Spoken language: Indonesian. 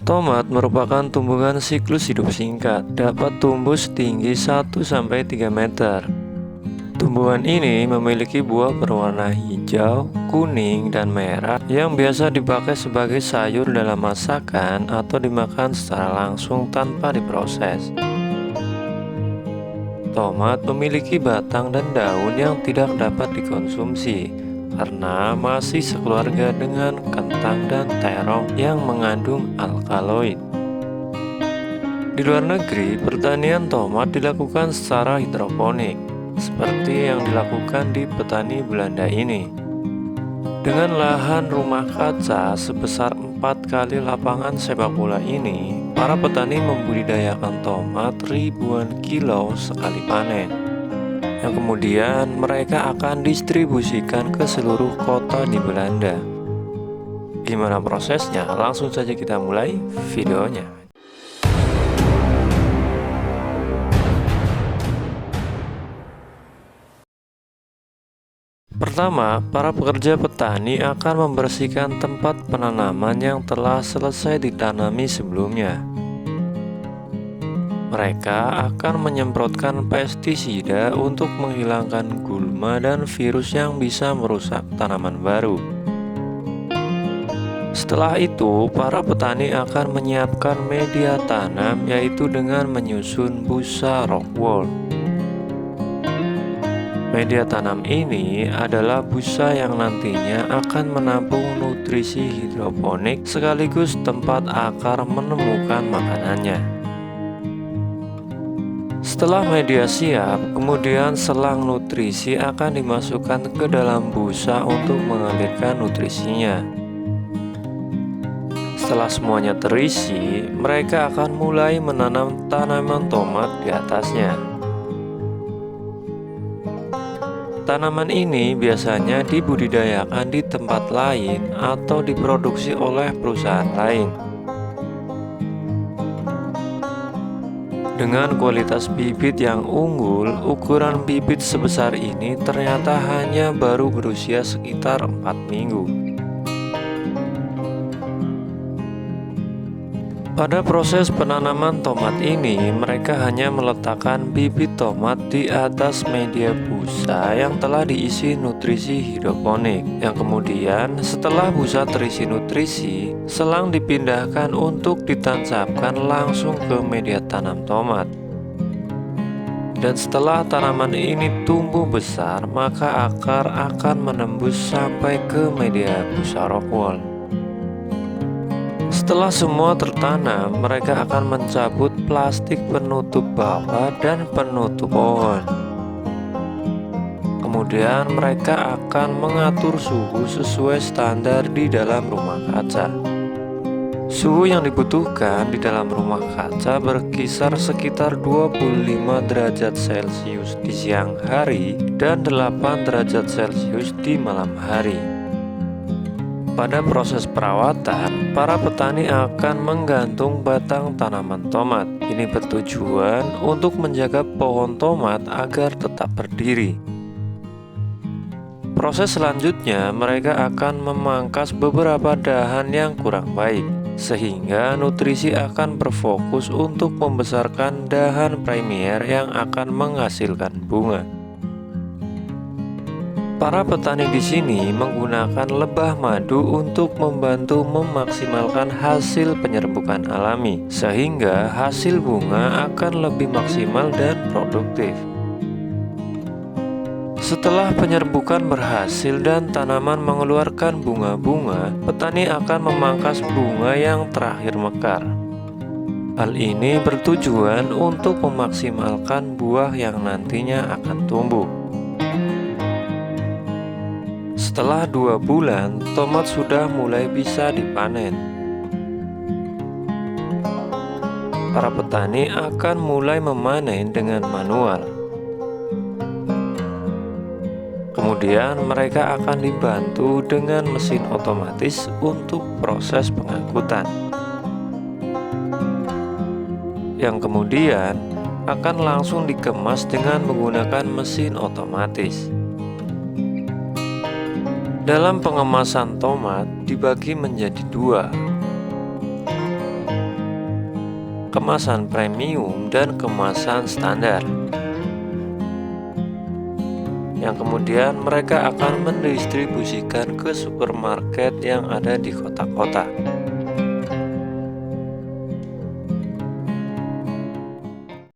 Tomat merupakan tumbuhan siklus hidup singkat, dapat tumbuh setinggi 1-3 meter. Tumbuhan ini memiliki buah berwarna hijau, kuning, dan merah yang biasa dipakai sebagai sayur dalam masakan atau dimakan secara langsung tanpa diproses. Tomat memiliki batang dan daun yang tidak dapat dikonsumsi karena masih sekeluarga dengan kentang dan terong yang mengandung alkaloid. Di luar negeri, pertanian tomat dilakukan secara hidroponik, seperti yang dilakukan di petani Belanda ini. Dengan lahan rumah kaca sebesar 4 kali lapangan sepak bola ini, para petani membudidayakan tomat ribuan kilo sekali panen, yang kemudian mereka akan distribusikan ke seluruh kota di Belanda. Gimana prosesnya? Langsung saja kita mulai videonya. Pertama, para pekerja petani akan membersihkan tempat penanaman yang telah selesai ditanami sebelumnya. Mereka akan menyemprotkan pestisida untuk menghilangkan gulma dan virus yang bisa merusak tanaman baru. Setelah itu, para petani akan menyiapkan media tanam, yaitu dengan menyusun busa rockwool. Media tanam ini adalah busa yang nantinya akan menampung nutrisi hidroponik sekaligus tempat akar menemukan makanannya. Setelah media siap, kemudian selang nutrisi akan dimasukkan ke dalam busa untuk mengalirkan nutrisinya. Setelah semuanya terisi, mereka akan mulai menanam tanaman tomat di atasnya. Tanaman ini biasanya dibudidayakan di tempat lain atau diproduksi oleh perusahaan lain. Dengan kualitas bibit yang unggul, ukuran bibit sebesar ini ternyata hanya baru berusia sekitar 4 minggu. Pada proses penanaman tomat ini, mereka hanya meletakkan bibit tomat di atas media busa yang telah diisi nutrisi hidroponik, yang kemudian setelah busa terisi nutrisi, selang dipindahkan untuk ditancapkan langsung ke media tanam tomat. Dan setelah tanaman ini tumbuh besar, maka akar akan menembus sampai ke media busa rockwool. Setelah semua tertanam, mereka akan mencabut plastik penutup bawah dan penutup pohon. Kemudian mereka akan mengatur suhu sesuai standar di dalam rumah kaca. Suhu yang dibutuhkan di dalam rumah kaca berkisar sekitar 25 derajat Celcius di siang hari dan 8 derajat Celcius di malam hari. Pada proses perawatan, para petani akan menggantung batang tanaman tomat. Ini bertujuan untuk menjaga pohon tomat agar tetap berdiri. Proses selanjutnya, mereka akan memangkas beberapa dahan yang kurang baik, sehingga nutrisi akan berfokus untuk membesarkan dahan primer yang akan menghasilkan bunga. Para petani di sini menggunakan lebah madu untuk membantu memaksimalkan hasil penyerbukan alami, sehingga hasil bunga akan lebih maksimal dan produktif. Setelah penyerbukan berhasil dan tanaman mengeluarkan bunga-bunga, petani akan memangkas bunga yang terakhir mekar. Hal ini bertujuan untuk memaksimalkan buah yang nantinya akan tumbuh. Setelah 2 bulan, tomat sudah mulai bisa dipanen. Para petani akan mulai memanen dengan manual. Kemudian mereka akan dibantu dengan mesin otomatis untuk proses pengangkutan, yang kemudian akan langsung dikemas dengan menggunakan mesin otomatis. Dalam pengemasan tomat dibagi menjadi 2. kemasan premium dan kemasan standar, yang kemudian mereka akan mendistribusikan ke supermarket yang ada di kota-kota.